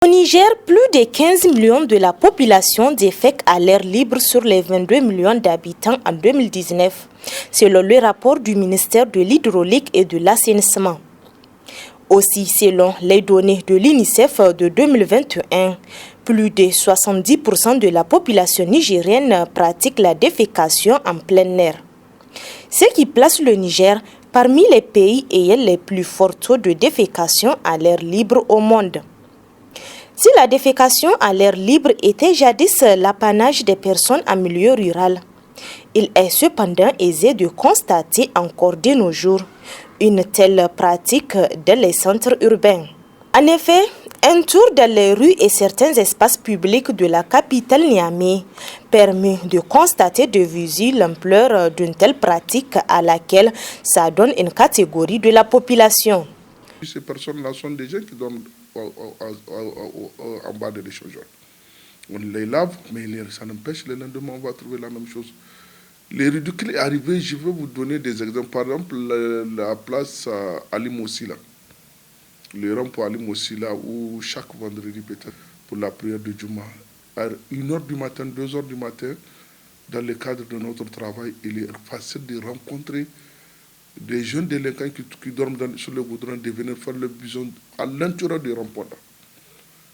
Au Niger, plus de 15 millions de la population défèque à l'air libre sur les 22 millions d'habitants en 2019, selon le rapport du ministère de l'Hydraulique et de l'Assainissement. Aussi, selon les données de l'UNICEF de 2021, plus de 70% de la population nigérienne pratique la défécation en plein air. Ce qui place le Niger parmi les pays ayant les plus forts taux de défécation à l'air libre au monde. Si la défécation à l'air libre était jadis l'apanage des personnes en milieu rural, il est cependant aisé de constater encore de nos jours une telle pratique dans les centres urbains. En effet, un tour dans les rues et certains espaces publics de la capitale Niamey permet de constater de visu l'ampleur d'une telle pratique à laquelle s'adonne une catégorie de la population. Ces personnes-là sont des gens qui dorment en bas de l'échangeur. On les lave, mais ça n'empêche, le lendemain, on va trouver la même chose. Les ridicules arrivés, je vais vous donner des exemples. Par exemple, la place Ali Mossi, là. Le rond pour Ali Mossi, là, où chaque vendredi, peut-être, pour la prière de Juma, à 1h du matin, 2h du matin, dans le cadre de notre travail, il est facile de rencontrer des jeunes délinquants qui dorment sur le goudron, de venir faire le besoin à l'intérieur des ronds-points.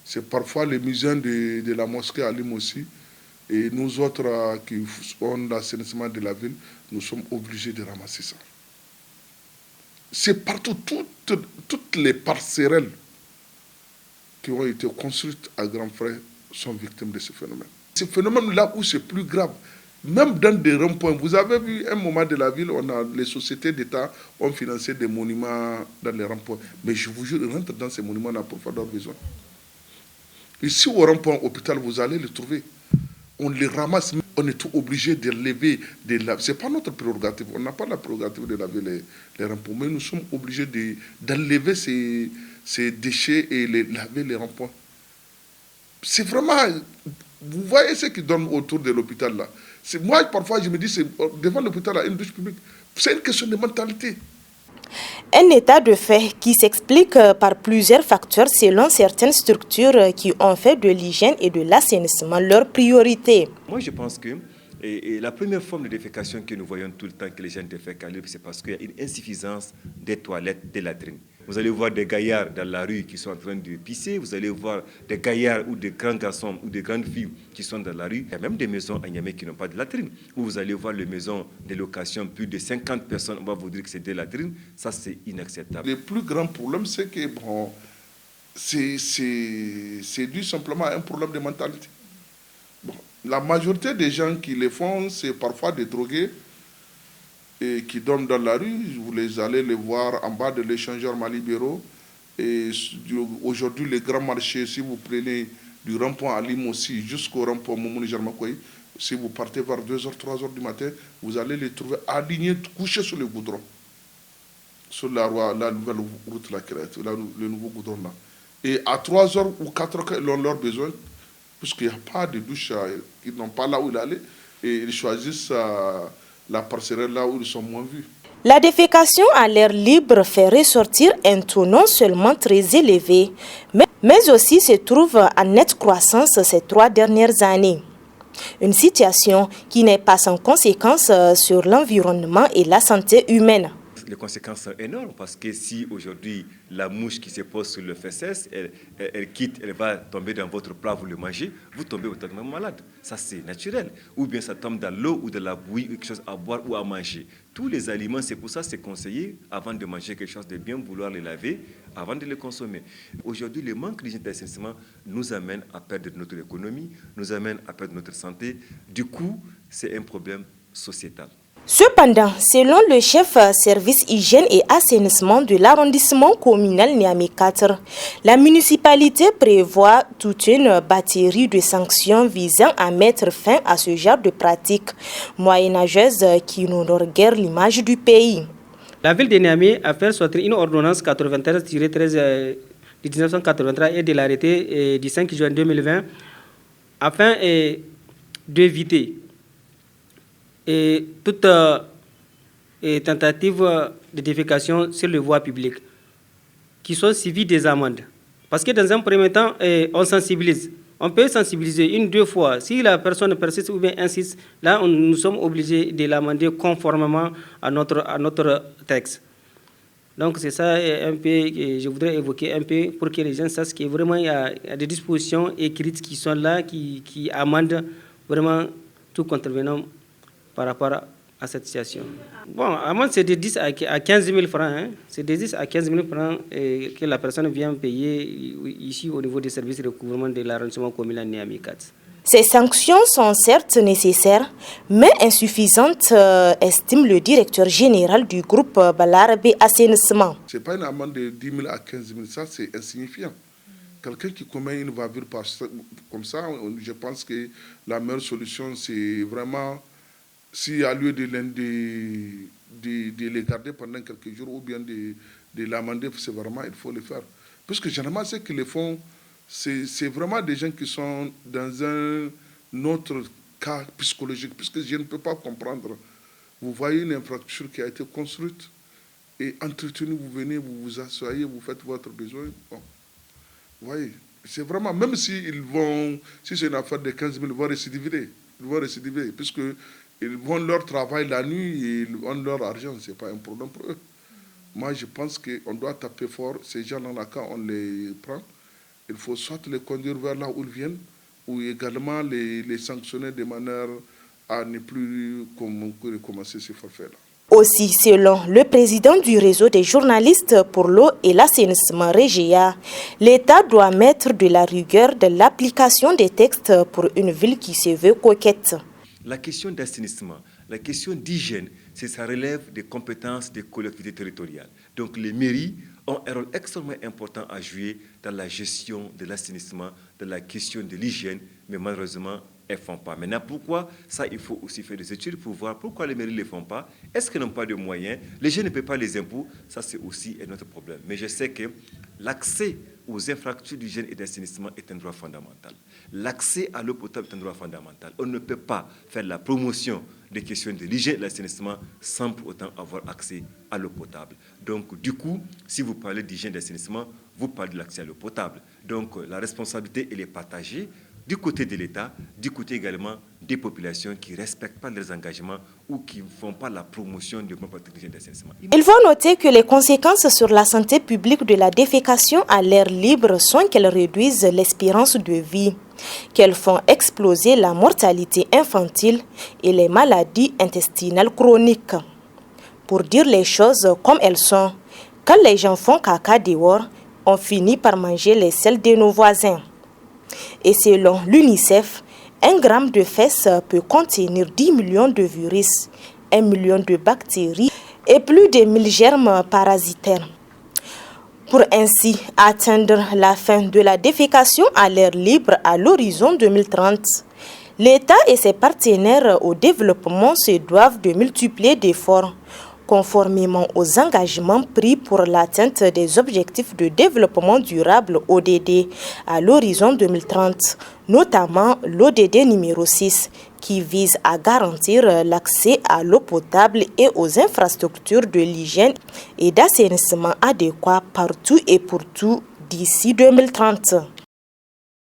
C'est parfois les musulmans de la mosquée Ali Mossi. Et nous autres qui ont l'assainissement de la ville, nous sommes obligés de ramasser ça. C'est partout, toutes les parcelles qui ont été construites à grands frais sont victimes de ce phénomène. Ce phénomène là où c'est plus grave, même dans des ronds-points, vous avez vu un moment de la ville, les sociétés d'État ont financé des monuments dans les ronds-points. Mais je vous jure, ils rentrent dans ces monuments-là pour faire leurs besoins. Ici au rond-point hôpital, vous allez les trouver. On les ramasse, on est tout obligé de lever, de laver. Ce n'est pas notre prérogative. On n'a pas la prérogative de laver les ronds-points, mais nous sommes obligés d'enlever ces déchets et laver les ronds-points. C'est vraiment... Vous voyez ceux qui dorment autour de l'hôpital là. Moi, parfois, je me dis, devant l'hôpital, il y a une douche publique. C'est une question de mentalité. Un état de fait qui s'explique par plusieurs facteurs selon certaines structures qui ont fait de l'hygiène et de l'assainissement leur priorité. Moi, je pense que la première forme de défécation que nous voyons tout le temps que les gens défèquent à l'air, c'est parce qu'il y a une insuffisance des toilettes, des latrines. Vous allez voir des gaillards dans la rue qui sont en train de pisser, vous allez voir des gaillards ou des grands garçons ou des grandes filles qui sont dans la rue. Il y a même des maisons à Niamey qui n'ont pas de latrine. Où vous allez voir les maisons de location, plus de 50 personnes, on va vous dire que c'est des latrines. Ça, c'est inacceptable. Le plus grand problème, c'est que c'est dû simplement à un problème de mentalité. Bon, la majorité des gens qui le font, c'est parfois des drogués et qui dorment dans la rue. Vous allez les voir en bas de l'échangeur Malibéro. Et aujourd'hui, les grands marchés, si vous prenez du rond-point à Limossi jusqu'au rond-point Moumouni Jarmakoui, si vous partez vers 2h, 3h du matin, vous allez les trouver alignés, couchés sur le goudron. Sur la nouvelle route, le nouveau goudron là. Et à 3h ou 4h, ils ont leurs besoins, puisqu'il n'y a pas de douche, ils n'ont pas là où ils allaient, et ils choisissent la parcelle là où ils sont moins vus. La défécation à l'air libre fait ressortir un taux non seulement très élevé, mais aussi se trouve en nette croissance ces 3 dernières années. Une situation qui n'est pas sans conséquence sur l'environnement et la santé humaine. Les conséquences sont énormes parce que si aujourd'hui la mouche qui se pose sur le fesses, elle quitte, elle va tomber dans votre plat, vous le mangez, vous tombez automatiquement malade. Ça c'est naturel. Ou bien ça tombe dans l'eau ou dans la bouillie, quelque chose à boire ou à manger. Tous les aliments, c'est pour ça c'est conseillé avant de manger quelque chose de bien vouloir les laver avant de les consommer. Aujourd'hui, le manque d'hygiène d'assainissement nous amène à perdre notre économie, nous amène à perdre notre santé. Du coup, c'est un problème sociétal. Cependant, selon le chef service hygiène et assainissement de l'arrondissement communal Niamey 4, la municipalité prévoit toute une batterie de sanctions visant à mettre fin à ce genre de pratiques moyenâgeuses qui n'honorent guère l'image du pays. La ville de Niamey a fait sortir une ordonnance 93-13 de 1983 et de l'arrêté du 5 juin 2020 afin d'éviter toute tentative de défécation sur les voies publiques qui sont suivies des amendes. Parce que dans un premier temps, on sensibilise. On peut sensibiliser 1-2 fois. Si la personne persiste ou bien insiste, là, nous sommes obligés de l'amender conformément à notre texte. Donc, c'est ça un peu que je voudrais évoquer un peu pour que les gens sachent que vraiment il y a des dispositions écrites qui sont là, qui amendent vraiment tout contrevenant par rapport à cette situation. Bon, amende, c'est de 10 à 15 000 francs. Hein. C'est de 10 à 15 000 francs que la personne vient payer ici au niveau des services de recouvrement de l'arrondissement communal Niamey 4. Ces sanctions sont certes nécessaires, mais insuffisantes, estime le directeur général du groupe Balarabe Assainissement. Ce n'est pas une amende de 10 000 à 15 000, ça c'est insignifiant. Quelqu'un qui commet une bavure comme ça, je pense que la meilleure solution c'est vraiment, s'il y a lieu de les garder pendant quelques jours ou bien de l'amender sévèrement, il faut le faire. Parce que généralement, ceux qui le font, c'est vraiment des gens qui sont dans un autre cas psychologique, puisque je ne peux pas comprendre. Vous voyez une infrastructure qui a été construite et entretenue, vous venez, vous vous asseyez, vous faites votre besoin. Bon. Vous voyez, c'est vraiment, même si c'est une affaire de 15 000, ils vont récidiver, puisqu'ils vont leur travail la nuit et ils ont leur argent, ce n'est pas un problème pour eux. Moi, je pense qu'on doit taper fort. Ces gens-là, quand on les prend, il faut soit les conduire vers là où ils viennent, ou également les sanctionner de manière à ne plus recommencer ces forfaits-là. Aussi, selon le président du réseau des journalistes pour l'eau et l'assainissement Régia, l'État doit mettre de la rigueur dans l'application des textes pour une ville qui se veut coquette. La question d'assainissement, la question d'hygiène, ça relève des compétences des collectivités territoriales. Donc les mairies ont un rôle extrêmement important à jouer dans la gestion de l'assainissement, dans la question de l'hygiène, mais malheureusement, elles ne font pas. Maintenant, pourquoi ça, il faut aussi faire des études pour voir pourquoi les mairies ne le font pas. Est-ce qu'elles n'ont pas de moyens? Les gens ne paient pas les impôts. Ça, c'est aussi un autre problème. Mais je sais que l'accès aux infrastructures d'hygiène et d'assainissement est un droit fondamental. L'accès à l'eau potable est un droit fondamental. On ne peut pas faire la promotion des questions de l'hygiène et de l'assainissement sans pour autant avoir accès à l'eau potable. Donc, du coup, si vous parlez d'hygiène et d'assainissement, vous parlez de l'accès à l'eau potable. Donc, la responsabilité, elle est partagée du côté de l'État, du côté également des populations qui ne respectent pas leurs engagements ou qui ne font pas la promotion du bon d'hygiène et d'assainissement. Il faut noter que les conséquences sur la santé publique de la défécation à l'air libre sont qu'elles réduisent l'espérance de vie, qu'elles font exploser la mortalité infantile et les maladies intestinales chroniques. Pour dire les choses comme elles sont, quand les gens font caca dehors, on finit par manger les selles de nos voisins. Et selon l'UNICEF, 1 gramme de fesses peut contenir 10 millions de virus, 1 million de bactéries et plus de 1000 germes parasitaires. Pour ainsi atteindre la fin de la défécation à l'air libre à l'horizon 2030, l'État et ses partenaires au développement se doivent de multiplier d'efforts, conformément aux engagements pris pour l'atteinte des objectifs de développement durable ODD à l'horizon 2030, notamment l'ODD numéro 6, qui vise à garantir l'accès à l'eau potable et aux infrastructures de l'hygiène et d'assainissement adéquats partout et pour tout d'ici 2030.